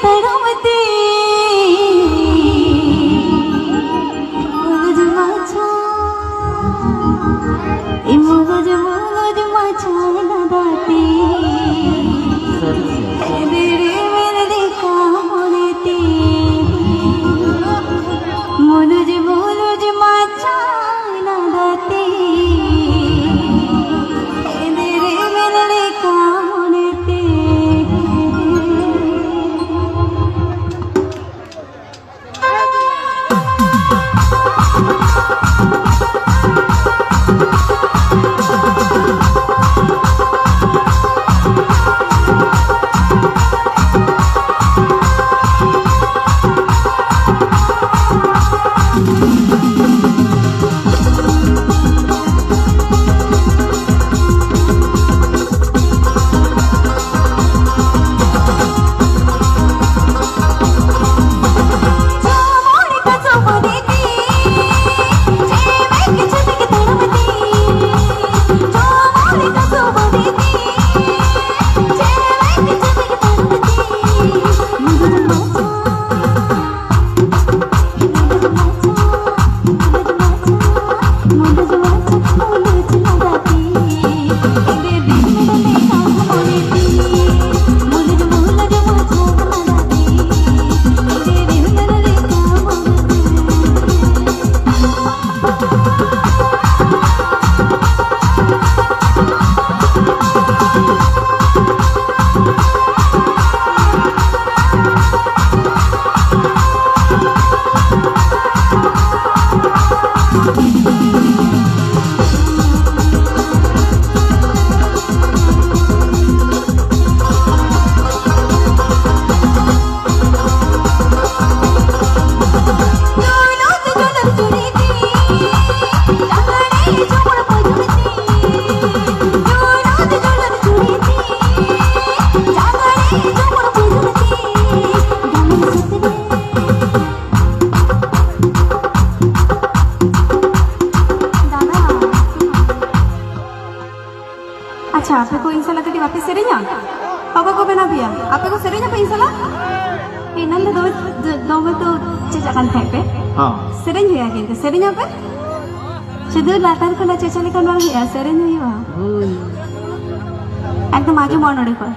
तड़पती मगज माछा ए मगज मगज माछा नदाती तेरे मेरे देखा मोनेती मगज मगज माछा नदाती तेरे मेरे देखा मोनेती अच्छा आपे को इंशाल्लाह कटी वापस सेरेnya apa ko bena biya ape ko serenya pa insyaallah inan do to cecakan tepe ha serenya ya gitu serenya apa শুধু লাতার খোলা চেঁচালে কেন আর সেরেnya ya একদম আগে মনে কর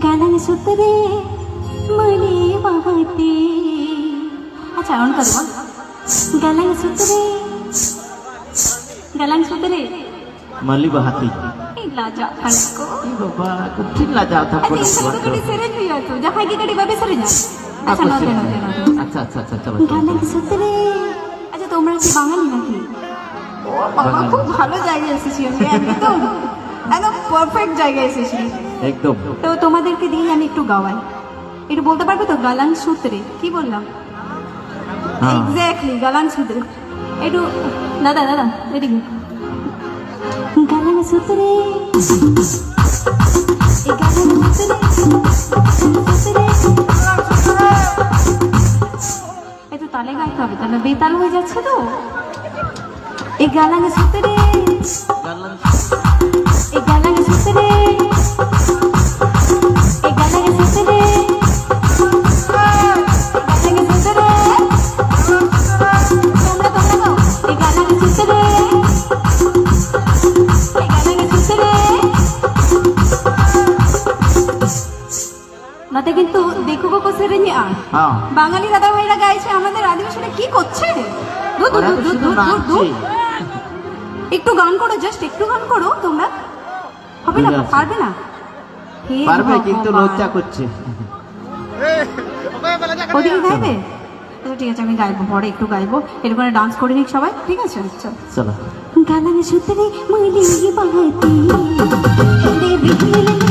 গালাং সুতরে মনে বাহাতে আচ্ছা অন করব গালাং সুতরে Mali bahati. लाजा को बाबा कुठिन लाजा था अरे इसको कड़ी सेरेज भी है तो जहां की कड़ी बाबे सेरेज अच्छा नोते अच्छा अच्छा अच्छा चलो গানে সুতরে আচ্ছা তোমরা কি বাঙালি নাকি ও বাবা খুব ভালো জায়গায় এসেছি আমি একদম একদম পারফেক্ট জায়গায় এসেছি একদম তো তোমাদেরকে দিয়ে আমি একটু গাওয়াই একটু বলতে পারবে তো গালাং সূত্রে কি বললাম এক্স্যাক্টলি গালাং সূত্রে একটু দাদা দাদা এদিকে গালাং সূত্রে এই গালাং সূত্রে একটু তালে গাইতে হবে তাহলে বেতাল হয়ে যাচ্ছে তো এই গালাং সূত্রে এই গালাং সূত্রে এই গালাং সূত্রে নাতে কিন্তু দেখো গো সেরেnya বাঙালি দাদা ভাইরা গাইছে আমাদের আদিবাসীরা কি করছে একটু গান করো জাস্ট একটু গান করো তোমরা হবে না পারবে না পারবে কিন্তু লজ্জা করছে ওদিকে গাইবে ঠিক আছে আমি গাইবো পরে একটু গাইবো এরকম ডান্স করে নিক সবাই ঠিক আছে চলো গালাং সুতরে মলি বাহাতি দেবী